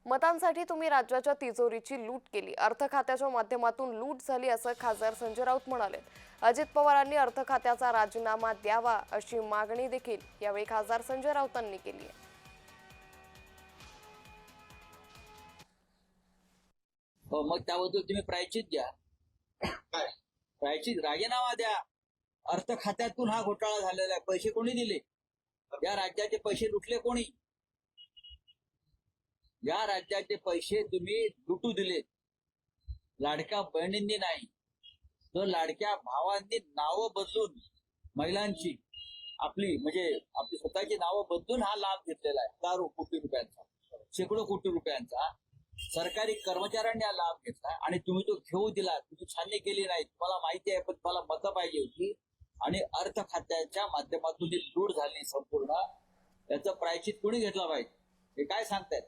मतांसाठी तुम्ही राज्याच्या तिजोरीची लूट केली, अर्थ खात्याच्या माध्यमातून लूट झाली असं खासदार संजय राऊत म्हणाले। अजित पवारांनी अर्थ खात्याचा राजीनामा द्यावा अशी मागणी देखील यावेळी खासदार संजय राऊतांनी केली आहे। मग त्याबद्दल तुम्ही प्रायश्चित द्या, प्रायश्चित राजीनामा द्या। अर्थ खात्यातून हा घोटाळा झालेला आहे। पैसे कोणी दिले? या राज्याचे पैसे लुटले कोणी? या राज्याचे पैसे तुम्ही लुटू दिले, लाडक्या बहिणींनी नाही तर लाडक्या भावांनी नावं बदलून महिलांची आपली स्वतःची नावं बदलून हा लाभ घेतलेला आहे। हजारो कोटी रुपयांचा, शेकडो कोटी रुपयांचा सरकारी कर्मचाऱ्यांनी हा लाभ घेतला आणि तुम्ही तो घेऊ दिला, तुम्ही छाननी केली नाही। तुम्हाला माहिती आहे, पण तुम्हाला मतं पाहिजे होती आणि अर्थ खात्याच्या माध्यमातून ही लूट झाली संपूर्ण। याचं प्रायश्चित कोणी घेतला पाहिजे? हे काय सांगतायत?